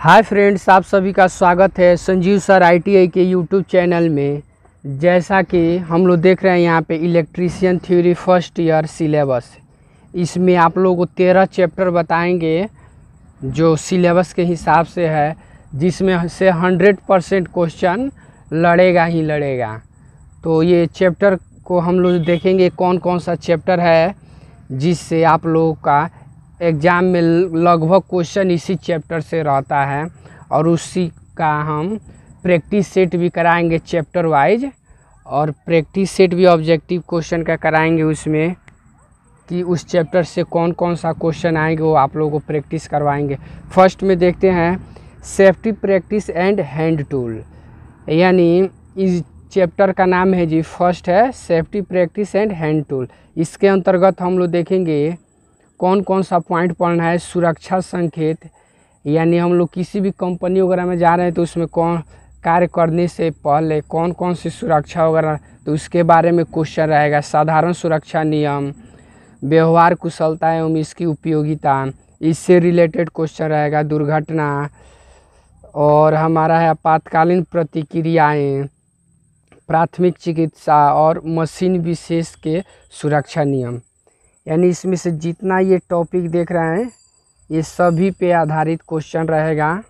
Hi friends, आप सभी का स्वागत है संजीव सर आईटीआई के यूट्यूब चैनल में। जैसा कि हम लोग देख रहे हैं यहाँ पे electrician theory first year syllabus, इसमें आप लोगों को 13 चैप्टर बताएंगे जो सिलेबस के हिसाब से है, जिसमें से 100% क्वेश्चन लड़ेगा ही लड़ेगा। तो ये चैप्टर को हम लोग देखेंगे कौन कौन सा चैप्टर है जिससे आप लोगों का एग्ज़ाम में लगभग क्वेश्चन इसी चैप्टर से रहता है, और उसी का हम प्रैक्टिस सेट भी कराएंगे चैप्टर वाइज, और प्रैक्टिस सेट भी ऑब्जेक्टिव क्वेश्चन का कराएंगे उसमें कि उस चैप्टर से कौन कौन सा क्वेश्चन आएंगे वो आप लोगों को प्रैक्टिस करवाएंगे। फर्स्ट में देखते हैं safety practice and hand tool, यानी इस चैप्टर का नाम है जी फर्स्ट है safety practice and hand tool. इसके अंतर्गत हम लोग देखेंगे कौन कौन सा पॉइंट पढ़ना है। सुरक्षा संकेत, यानी हम लोग किसी भी कंपनी वगैरह में जा रहे हैं तो उसमें कौन कार्य करने से पहले कौन कौन सी सुरक्षा वगैरह, तो उसके बारे में क्वेश्चन रहेगा। साधारण सुरक्षा नियम, व्यवहार कुशलता एवं इसकी उपयोगिता, इससे रिलेटेड क्वेश्चन रहेगा। दुर्घटना, और हमारा है आपातकालीन प्रतिक्रियाएं, प्राथमिक चिकित्सा और मशीन विशेष के सुरक्षा नियम। यानी इसमें से जितना ये टॉपिक देख रहे हैं ये सभी पे आधारित क्वेश्चन रहेगा,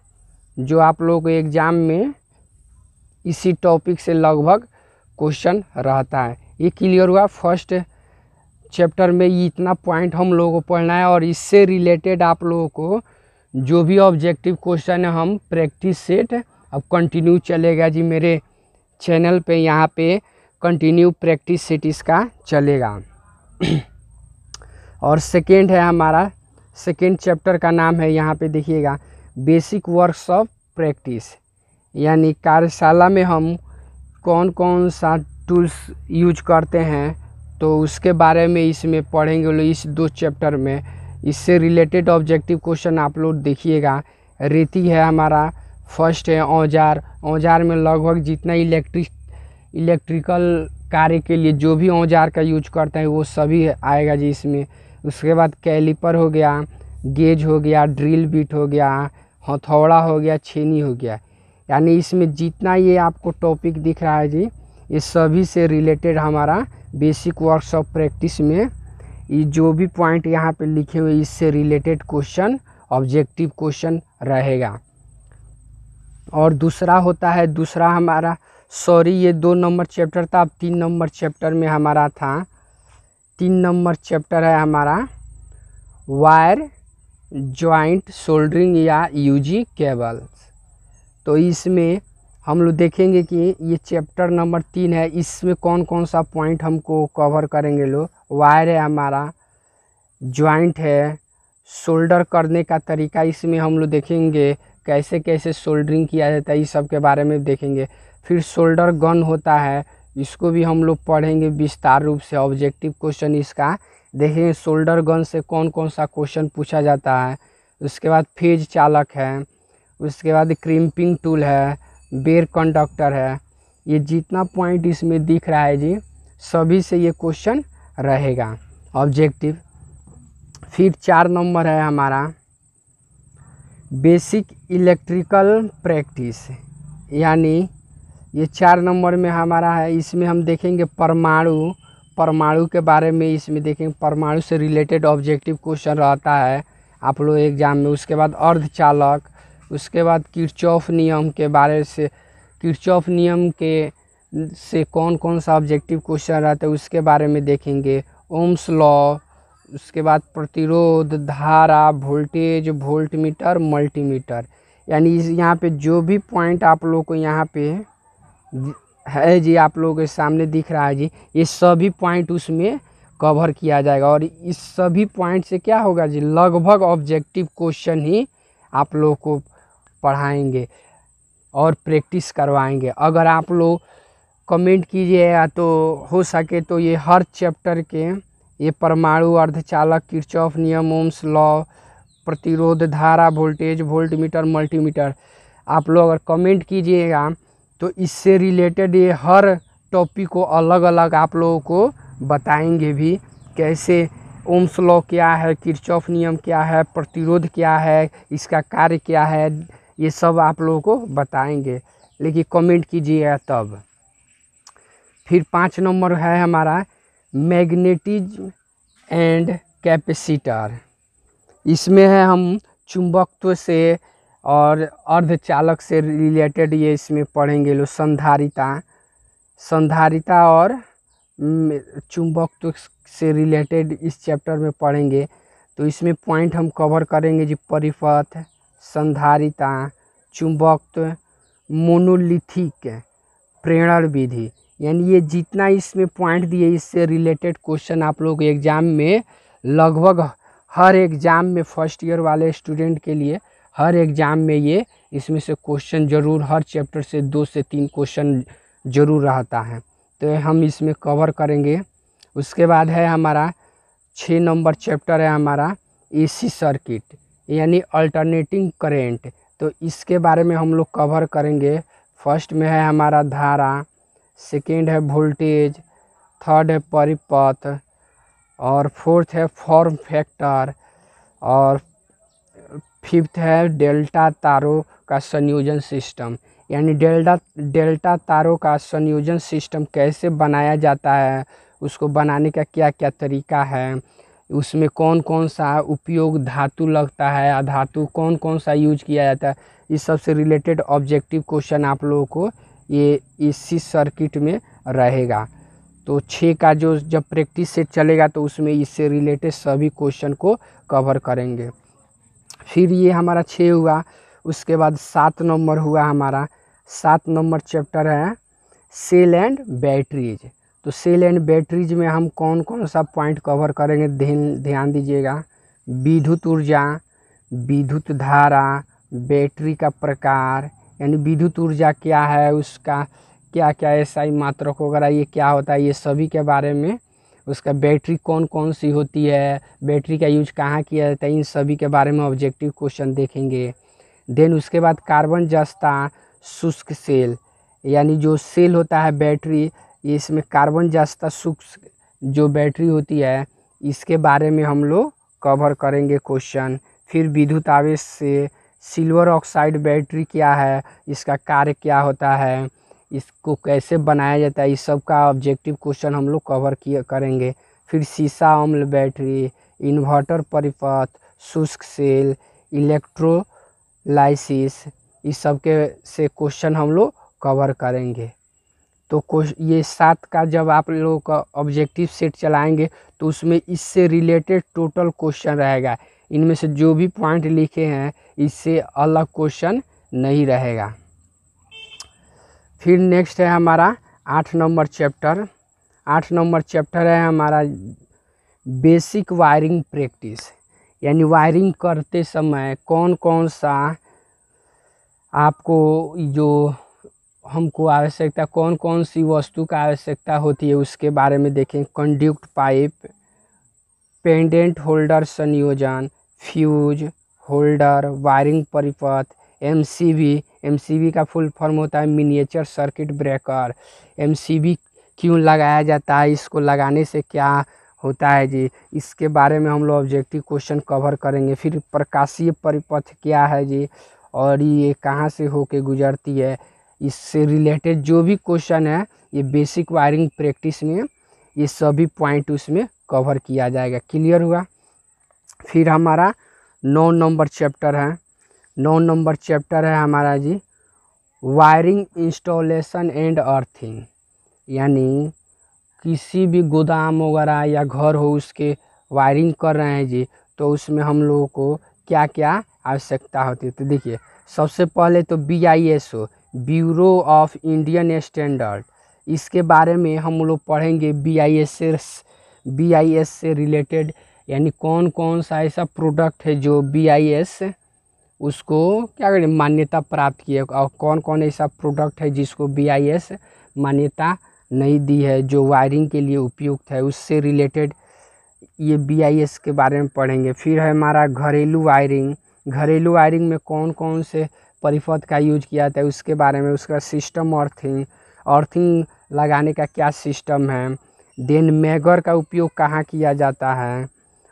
जो आप लोगों को एग्ज़ाम में इसी टॉपिक से लगभग क्वेश्चन रहता है। ये क्लियर हुआ। फर्स्ट चैप्टर में ये इतना पॉइंट हम लोगों को पढ़ना है, और इससे रिलेटेड आप लोगों को जो भी ऑब्जेक्टिव क्वेश्चन है हम प्रैक्टिस सेट अब कंटिन्यू चलेगा जी मेरे चैनल पे। यहाँ पे कंटिन्यू प्रैक्टिस सेट इसका चलेगा। और सेकेंड है हमारा, सेकेंड चैप्टर का नाम है यहाँ पे देखिएगा बेसिक वर्क्स ऑफ प्रैक्टिस, यानी कार्यशाला में हम कौन कौन सा टूल्स यूज करते हैं तो उसके बारे में इसमें पढ़ेंगे लोग इस 2 चैप्टर में। इससे रिलेटेड ऑब्जेक्टिव क्वेश्चन आप लोग देखिएगा। रीति है हमारा, फर्स्ट है औजार। औजार में लगभग जितना इलेक्ट्रिकल कार्य के लिए जो भी औजार का यूज करते हैं वो सभी आएगा जी इसमें। उसके बाद कैलिपर हो गया, गेज हो गया, ड्रिल बिट हो गया, हथौड़ा हो गया, छेनी हो गया। यानी इसमें जितना ये आपको टॉपिक दिख रहा है जी ये सभी से रिलेटेड हमारा बेसिक वर्क्स ऑफ प्रैक्टिस में ये जो भी पॉइंट यहाँ पे लिखे हुए इससे रिलेटेड क्वेश्चन ऑब्जेक्टिव क्वेश्चन रहेगा। और दूसरा होता है, दूसरा हमारा ये 2 नंबर चैप्टर था, अब 3 नंबर चैप्टर में हमारा था। 3 नंबर चैप्टर है हमारा वायर जॉइंट सोल्डरिंग या यूजी केबल्स। तो इसमें हम लोग देखेंगे कि ये चैप्टर नंबर 3 है, इसमें कौन कौन सा पॉइंट हमको कवर करेंगे लोग। वायर है हमारा, जॉइंट है, सोल्डर करने का तरीका इसमें हम लोग देखेंगे, कैसे कैसे सोल्डरिंग किया जाता है इस सब के बारे में देखेंगे। फिर सोल्डर गन होता है, इसको भी हम लोग पढ़ेंगे विस्तार रूप से। ऑब्जेक्टिव क्वेश्चन इसका देखेंगे सोल्डर गन से कौन कौन सा क्वेश्चन पूछा जाता है। उसके बाद फेज चालक है, उसके बाद क्रिम्पिंग टूल है, बेर कंडक्टर है। ये जितना पॉइंट इसमें दिख रहा है जी सभी से ये क्वेश्चन रहेगा ऑब्जेक्टिव। फिर 4 नंबर है हमारा बेसिक इलेक्ट्रिकल प्रैक्टिस, यानी ये 4 नंबर में हमारा है। इसमें हम देखेंगे परमाणु के बारे में इसमें देखेंगे। परमाणु से रिलेटेड ऑब्जेक्टिव क्वेश्चन रहता है आप लोग एग्जाम में। उसके बाद अर्धचालक, उसके बाद किरचॉफ नियम के बारे से, किरचॉफ नियम के से कौन कौन सा ऑब्जेक्टिव क्वेश्चन रहता है उसके बारे में देखेंगे। ओम्स लॉ, उसके बाद प्रतिरोध, धारा, वोल्टेज, वोल्टमीटर, मल्टीमीटर। यानी यहाँ पे जो भी पॉइंट आप लोग को यहाँ पे है जी आप लोगों के सामने दिख रहा है जी, ये सभी पॉइंट उसमें कवर किया जाएगा। और इस सभी पॉइंट से क्या होगा जी लगभग ऑब्जेक्टिव क्वेश्चन ही आप लोग को पढ़ाएंगे और प्रैक्टिस करवाएंगे। अगर आप लोग कमेंट कीजिएगा तो हो सके तो ये हर चैप्टर के ये परमाणु, अर्धचालक, किरचॉफ नियम, ओम्स लॉ, प्रतिरोध, धारा, वोल्टेज, वोल्टमीटर, मल्टीमीटर आप लोग अगर कमेंट कीजिएगा तो इससे रिलेटेड ये हर टॉपिक को अलग अलग आप लोगों को बताएंगे भी। कैसे ओम्स लॉ क्या है, किरचॉफ नियम क्या है, प्रतिरोध क्या है, इसका कार्य क्या है, ये सब आप लोगों को बताएंगे, लेकिन कमेंट कीजिएगा तब। फिर 5 नंबर है हमारा मैग्नेटिज्म एंड कैपेसिटर। इसमें है हम चुंबकत्व से और अर्धचालक से रिलेटेड ये इसमें पढ़ेंगे लोग। संधारिता और चुंबकत्व से रिलेटेड इस चैप्टर में पढ़ेंगे। तो इसमें पॉइंट हम कवर करेंगे जी, परिपथ, संधारिता, चुंबकत्व, मोनोलिथिक प्रेरण विधि। यानी ये जितना इसमें पॉइंट दिए इससे रिलेटेड क्वेश्चन आप लोग एग्ज़ाम में लगभग हर एग्ज़ाम में फर्स्ट ईयर वाले स्टूडेंट के लिए हर एग्ज़ाम में ये इसमें से क्वेश्चन ज़रूर, हर चैप्टर से 2 से 3 क्वेश्चन ज़रूर रहता है, तो हम इसमें कवर करेंगे। उसके बाद है हमारा 6 नंबर चैप्टर है हमारा एसी सर्किट, यानी अल्टरनेटिंग करेंट। तो इसके बारे में हम लोग कवर करेंगे। फर्स्ट में है हमारा धारा, सेकेंड है वोल्टेज, थर्ड है परिपथ, और फोर्थ है फॉर्म फैक्टर, और फिफ्थ है डेल्टा तारों का संयोजन सिस्टम। यानी डेल्टा तारों का संयोजन सिस्टम कैसे बनाया जाता है, उसको बनाने का क्या क्या तरीका है, उसमें कौन कौन सा उपयोग धातु लगता है, अधातु कौन कौन सा यूज किया जाता है, इस सब से रिलेटेड ऑब्जेक्टिव क्वेश्चन आप लोगों को ये इसी सर्किट में रहेगा। तो 6 का जो जब प्रैक्टिस सेट चलेगा तो उसमें इससे रिलेटेड सभी क्वेश्चन को कवर करेंगे। फिर ये हमारा 6 हुआ। उसके बाद 7 नंबर हुआ हमारा। 7 नंबर चैप्टर है सेल एंड बैटरीज। तो सेल एंड बैटरीज में हम कौन कौन सा पॉइंट कवर करेंगे, ध्यान दीजिएगा। विद्युत ऊर्जा, विद्युत धारा, बैटरी का प्रकार, यानी विद्युत ऊर्जा क्या है, उसका क्या क्या एसआई मात्रक वगैरह ये क्या होता है, ये सभी के बारे में। उसका बैटरी कौन कौन सी होती है, बैटरी का यूज कहाँ किया जाता है, इन सभी के बारे में ऑब्जेक्टिव क्वेश्चन देखेंगे। देन उसके बाद कार्बन जस्ता शुष्क सेल, यानी जो सेल होता है बैटरी, ये इसमें कार्बन जस्ता शुष्क जो बैटरी होती है इसके बारे में हम लोग कवर करेंगे क्वेश्चन। फिर विद्युत आवेश से सिल्वर ऑक्साइड बैटरी क्या है, इसका कार्य क्या होता है, इसको कैसे बनाया जाता है, इस सब का ऑब्जेक्टिव क्वेश्चन हम लोग कवर करेंगे। फिर सीसा अम्ल बैटरी, इन्वर्टर परिपथ, शुष्क सेल, इलेक्ट्रोलाइसिस, इस सब के से क्वेश्चन हम लोग कवर करेंगे। तो ये 7 का जब आप लोगों का ऑब्जेक्टिव सेट चलाएंगे तो उसमें इससे रिलेटेड टोटल क्वेश्चन रहेगा। इनमें से जो भी पॉइंट लिखे हैं इससे अलग क्वेश्चन नहीं रहेगा। फिर नेक्स्ट है हमारा 8 नंबर चैप्टर। 8 नंबर चैप्टर है हमारा बेसिक वायरिंग प्रैक्टिस, यानी वायरिंग करते समय कौन कौन सा आपको जो हमको आवश्यकता, कौन कौन सी वस्तु का आवश्यकता होती है उसके बारे में देखें। कंडक्ट पाइप, पेंडेंट होल्डर संयोजन, फ्यूज होल्डर, वायरिंग परिपथ, एमसीबी का फुल फॉर्म होता है मिनिएचर सर्किट ब्रेकर। एमसीबी क्यों लगाया जाता है, इसको लगाने से क्या होता है जी, इसके बारे में हम लोग ऑब्जेक्टिव क्वेश्चन कवर करेंगे। फिर प्रकाशीय परिपथ क्या है जी, और ये कहाँ से होके गुजरती है, इससे रिलेटेड जो भी क्वेश्चन है ये बेसिक वायरिंग प्रैक्टिस में ये सभी पॉइंट उसमें कवर किया जाएगा। क्लियर हुआ। फिर हमारा 9 नंबर चैप्टर है। 9 नंबर चैप्टर है हमारा जी वायरिंग इंस्टॉलेशन एंड अर्थिंग, यानी किसी भी गोदाम वगैरह या घर हो उसके वायरिंग कर रहे हैं जी, तो उसमें हम लोगों को क्या क्या आवश्यकता होती है। तो देखिए सबसे पहले तो BISO, bureau of Indian standard, इसके बारे में हम लोग पढ़ेंगे। BIS से रिलेटेड, यानी कौन कौन सा ऐसा प्रोडक्ट है जो BIS उसको क्या करें मान्यता प्राप्त की है, और कौन कौन ऐसा प्रोडक्ट है जिसको BIS मान्यता नहीं दी है जो वायरिंग के लिए उपयुक्त है, उससे रिलेटेड ये BIS के बारे में पढ़ेंगे। फिर है हमारा घरेलू वायरिंग। घरेलू वायरिंग में कौन कौन से परिपथ का यूज किया जाता है उसके बारे में, उसका सिस्टम अर्थिंग लगाने का क्या सिस्टम है। देन मेगर का उपयोग कहाँ किया जाता है।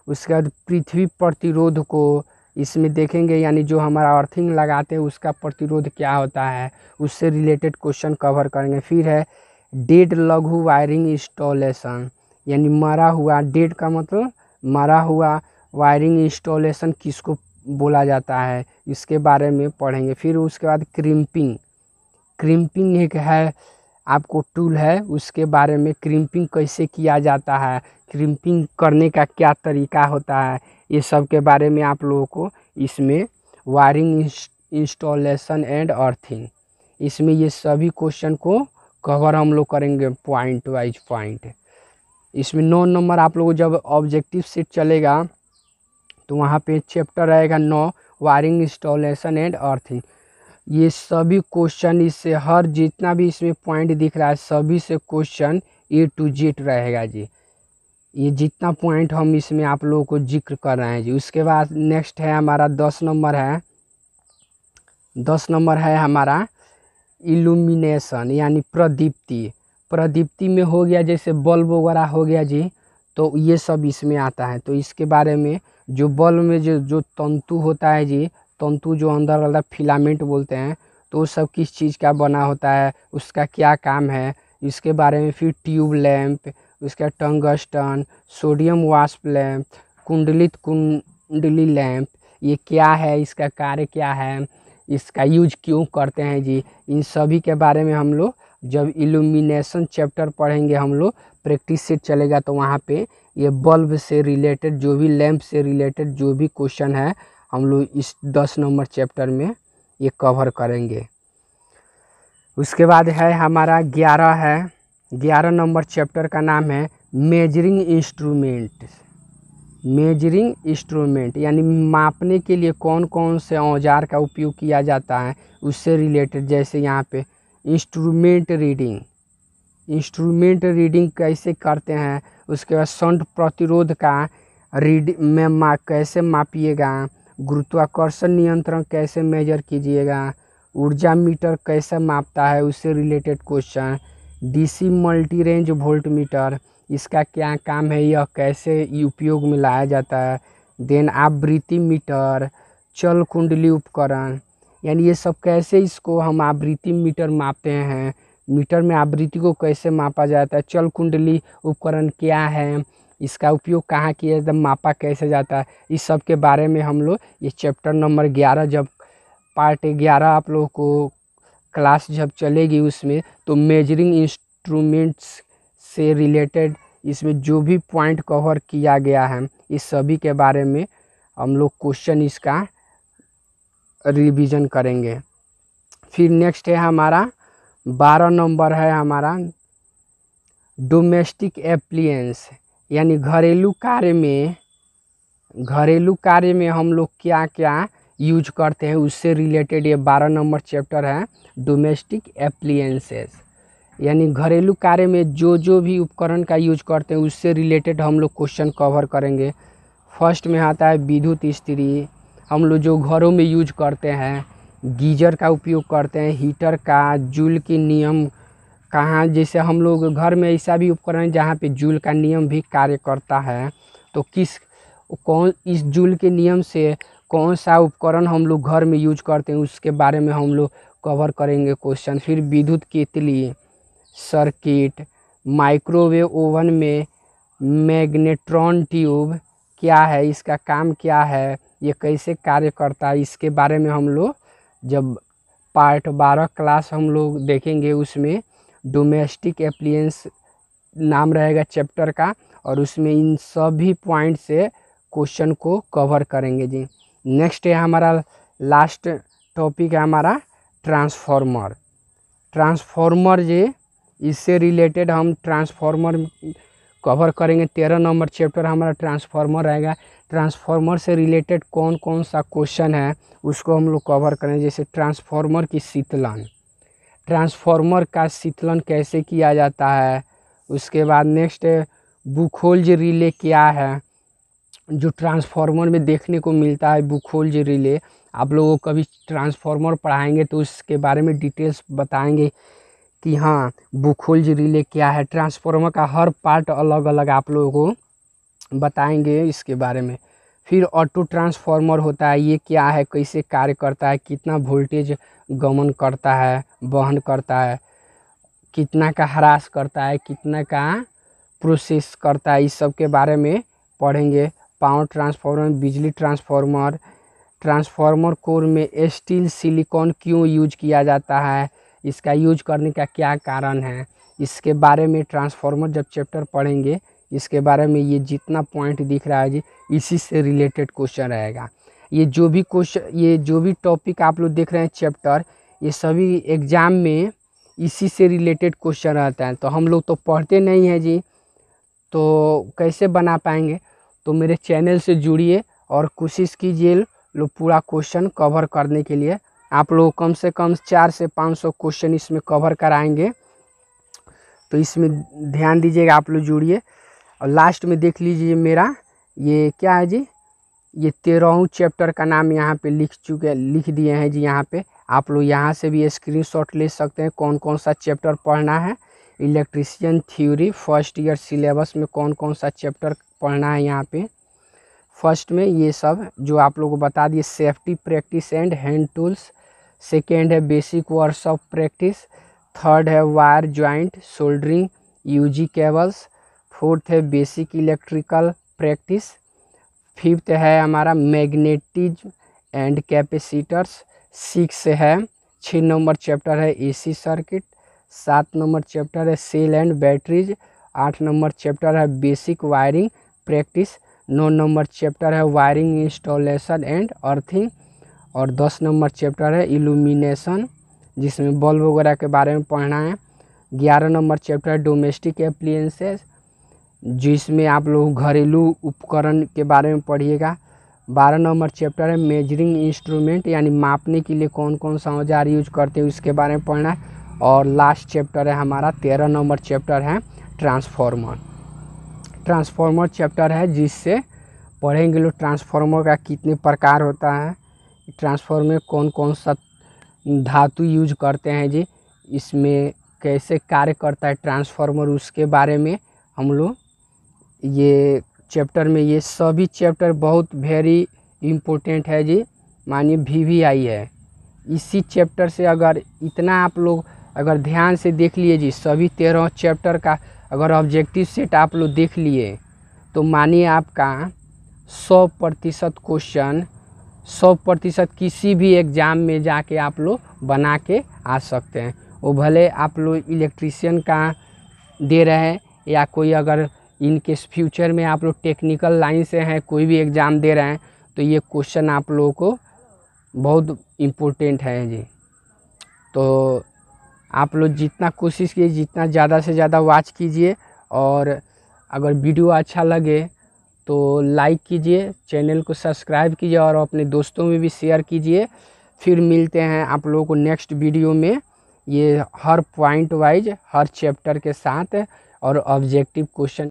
उसके बाद पृथ्वी प्रतिरोध को इसमें देखेंगे, यानी जो हमारा अर्थिंग लगाते हैं उसका प्रतिरोध क्या होता है, उससे रिलेटेड क्वेश्चन कवर करेंगे। फिर है डेड लघु वायरिंग इंस्टॉलेशन, यानी मरा हुआ, डेड का मतलब मरा हुआ, वायरिंग इंस्टॉलेशन किसको बोला जाता है, इसके बारे में पढ़ेंगे। फिर उसके बाद क्रिम्पिंग, क्रिम्पिंग एक है आपको टूल है, उसके बारे में क्रिम्पिंग कैसे किया जाता है, क्रिम्पिंग करने का क्या तरीका होता है, ये सब के बारे में आप लोगों को इसमें वायरिंग इंस्टॉलेशन एंड अर्थिंग, इसमें ये सभी क्वेश्चन को कवर हम लोग करेंगे पॉइंट वाइज पॉइंट। इसमें 9 नंबर आप लोगों को जब ऑब्जेक्टिव सीट चलेगा तो वहाँ पे चैप्टर रहेगा 9 वायरिंग इंस्टॉलेशन एंड अर्थिंग। ये सभी क्वेश्चन इससे हर जितना भी इसमें पॉइंट दिख रहा है सभी से क्वेश्चन A to Z रहेगा जी। ये जितना पॉइंट हम इसमें आप लोगों को जिक्र कर रहे हैं जी। उसके बाद नेक्स्ट है हमारा 10 नंबर है, 10 नंबर है हमारा इल्यूमिनेशन, यानी प्रदीप्ति। प्रदीप्ति में हो गया जैसे बल्ब वगैरह हो गया जी, तो ये सब इसमें आता है। तो इसके बारे में जो बल्ब में जो तंतु होता है जी, तंतु जो अंदर वाला फिलामेंट बोलते हैं, तो वो सब किस चीज़ का बना होता है, उसका क्या काम है, इसके बारे में। फिर ट्यूब लैंप, उसका टंगस्टन, सोडियम वास्प लैंप, कुंडली लैंप, ये क्या है, इसका कार्य क्या है, इसका यूज क्यों करते हैं जी, इन सभी के बारे में हम लोग जब इल्यूमिनेशन चैप्टर पढ़ेंगे हम लोग, प्रैक्टिस सेट चलेगा तो वहाँ पे ये बल्ब से रिलेटेड जो भी लैंप से रिलेटेड जो भी क्वेश्चन है हम लोग इस 10 नंबर चैप्टर में ये कवर करेंगे। उसके बाद है हमारा 11 है, 11 नंबर चैप्टर का नाम है मेजरिंग इंस्ट्रूमेंट। मेजरिंग इंस्ट्रूमेंट यानी मापने के लिए कौन कौन से औजार का उपयोग किया जाता है उससे रिलेटेड। जैसे यहाँ पे इंस्ट्रूमेंट रीडिंग, इंस्ट्रूमेंट रीडिंग कैसे करते हैं, उसके बाद शंट प्रतिरोध का रीड में कैसे मापिएगा, गुरुत्वाकर्षण नियंत्रण कैसे मेजर कीजिएगा, ऊर्जा मीटर कैसे मापता है उससे related question, DC multi range volt meter इसका क्या काम है, यह कैसे उपयोग में लाया जाता है, देन आवृत्ति मीटर, चल कुंडली उपकरण, यानी ये सब कैसे इसको हम आवृत्ति मीटर मापते हैं, मीटर में आवृत्ति को कैसे मापा जाता है, चल कुंडली उपकरण क्या है, इसका उपयोग कहाँ किया जाता है, मापा कैसे जाता है, इस सब के बारे में हम लोग ये चैप्टर नंबर 11 जब पार्ट 11 आप लोगों को क्लास जब चलेगी उसमें, तो मेजरिंग इंस्ट्रूमेंट्स से रिलेटेड इसमें जो भी पॉइंट कवर किया गया है इस सभी के बारे में हम लोग क्वेश्चन इसका रिवीजन करेंगे। फिर नेक्स्ट है हमारा 12 नंबर है हमारा डोमेस्टिक एप्लियंस, यानी घरेलू कार्य में हम लोग क्या क्या यूज करते हैं उससे रिलेटेड ये 12 नंबर चैप्टर है डोमेस्टिक एप्लियंसेस, यानी घरेलू कार्य में जो भी उपकरण का यूज करते हैं उससे रिलेटेड हम लोग क्वेश्चन कवर करेंगे। फर्स्ट में आता है विद्युत इस्त्री, हम लोग जो घरों में यूज करते हैं, गीजर का उपयोग करते हैं, हीटर का, जूल के नियम कहाँ, जैसे हम लोग घर में ऐसा भी उपकरण जहाँ पे जूल का नियम भी कार्य करता है, तो कौन इस जूल के नियम से कौन सा उपकरण हम लोग घर में यूज करते हैं उसके बारे में हम लोग कवर करेंगे क्वेश्चन। फिर विद्युत केतली, सर्किट, माइक्रोवेव ओवन में मैग्नेट्रॉन ट्यूब क्या है, इसका काम क्या है, ये कैसे कार्य करता है, इसके बारे में हम लोग जब पार्ट 12 क्लास हम लोग देखेंगे उसमें डोमेस्टिक एप्लियंस नाम रहेगा चैप्टर का, और उसमें इन सभी पॉइंट से क्वेश्चन को कवर करेंगे जी। नेक्स्ट है हमारा लास्ट टॉपिक है हमारा ट्रांसफार्मर। ट्रांसफार्मर जी, इससे रिलेटेड हम ट्रांसफार्मर कवर करेंगे। 13 नंबर चैप्टर हमारा ट्रांसफार्मर रहेगा। ट्रांसफार्मर से रिलेटेड कौन कौन सा क्वेश्चन है उसको हम लोग कवर करेंगे। जैसे ट्रांसफार्मर की शीतलन, ट्रांसफार्मर का शीतलन कैसे किया जाता है। उसके बाद नेक्स्ट बुखोल्ज रिले क्या है, जो ट्रांसफार्मर में देखने को मिलता है बुखोल्ज रिले। आप लोगों को कभी ट्रांसफार्मर पढ़ाएंगे तो उसके बारे में डिटेल्स बताएंगे कि हाँ बुखोल्ज रिले क्या है। ट्रांसफार्मर का हर पार्ट अलग अलग आप लोगों को बताएंगे इसके बारे में। फिर ऑटो ट्रांसफार्मर होता है, ये क्या है, कैसे कार्य करता है, कितना वोल्टेज गमन करता है, वहन करता है, कितना का ह्रास करता है, कितना का प्रोसेस करता है, इस सब के बारे में पढ़ेंगे। पावर ट्रांसफार्मर, बिजली ट्रांसफार्मर, ट्रांसफार्मर कोर में स्टील सिलिकॉन क्यों यूज किया जाता है, इसका यूज करने का क्या कारण है, इसके बारे में ट्रांसफार्मर जब चैप्टर पढ़ेंगे इसके बारे में, ये जितना पॉइंट दिख रहा है जी इसी से रिलेटेड क्वेश्चन रहेगा। ये जो भी टॉपिक आप लोग देख रहे हैं चैप्टर, ये सभी एग्जाम में इसी से रिलेटेड क्वेश्चन रहता है। तो हम लोग तो पढ़ते नहीं हैं जी, तो कैसे बना पाएंगे। तो मेरे चैनल से जुड़िए और कोशिश कीजिए लोग पूरा क्वेश्चन कवर करने के लिए। आप लोग कम से कम 400 से 500 क्वेश्चन इसमें कवर कराएंगे, तो इसमें ध्यान दीजिएगा, आप लोग जुड़िए। और लास्ट में देख लीजिए मेरा ये क्या है जी, ये 13वां चैप्टर का नाम यहाँ पे लिख दिए हैं जी। यहाँ पे आप लोग यहाँ से भी स्क्रीनशॉट ले सकते हैं, कौन कौन सा चैप्टर पढ़ना है। Electrician theory first year syllabus में कौन कौन सा चैप्टर पढ़ना है। यहाँ पे फर्स्ट में ये सब जो आप लोगों को बता दिए, safety practice and hand tools. Second है बेसिक वर्कशॉप प्रैक्टिस। थर्ड है wire joint soldering UG cables. Fourth है बेसिक इलेक्ट्रिकल प्रैक्टिस। फिफ्थ है हमारा magnetism and capacitors. 6 number chapter है एसी सर्किट। 7 नंबर चैप्टर है cell and batteries. 8 number chapter है basic wiring practice. 9 number chapter है wiring installation and earthing. और 10 number chapter है illumination, जिसमें बल्ब वगैरह के बारे में पढ़ना है। 11 नंबर चैप्टर है डोमेस्टिक एप्लियंसेस, जिसमें आप लोग घरेलू उपकरण के बारे में पढ़िएगा। 12 नंबर चैप्टर है मेजरिंग इंस्ट्रूमेंट, यानी मापने के लिए कौन कौन सा औजार यूज करते हैं उसके बारे में पढ़ना है। और लास्ट चैप्टर है हमारा 13 नंबर चैप्टर है ट्रांसफार्मर। ट्रांसफार्मर चैप्टर है जिससे पढ़ेंगे लोग ट्रांसफार्मर का कितने प्रकार होता है, ट्रांसफार्मर में कौन कौन सा धातु यूज करते हैं जी, इसमें कैसे कार्य करता है ट्रांसफार्मर, उसके बारे में हम लोग ये चैप्टर में, ये सभी चैप्टर बहुत वेरी इम्पोर्टेंट है जी। मानिए VVI है, इसी चैप्टर से अगर इतना आप लोग अगर ध्यान से देख लिए जी, सभी 13 चैप्टर का अगर ऑब्जेक्टिव सेट आप लोग देख लिए, तो मानिए आपका 100% क्वेश्चन 100% किसी भी एग्ज़ाम में जाके आप लोग बना के आ सकते हैं। वो भले आप लोग इलेक्ट्रीशियन का दे रहे हैं या कोई अगर इनके फ्यूचर में आप लोग टेक्निकल लाइन से हैं, कोई भी एग्ज़ाम दे रहे हैं, तो ये क्वेश्चन आप लोगों को बहुत इम्पोर्टेंट है जी। तो आप लोग जितना कोशिश कीजिए, जितना ज़्यादा से ज़्यादा वॉच कीजिए, और अगर वीडियो अच्छा लगे तो लाइक कीजिए, चैनल को सब्सक्राइब कीजिए और अपने दोस्तों में भी शेयर कीजिए। फिर मिलते हैं आप लोगों को नेक्स्ट वीडियो में, ये हर पॉइंट वाइज हर चैप्टर के साथ और ऑब्जेक्टिव क्वेश्चन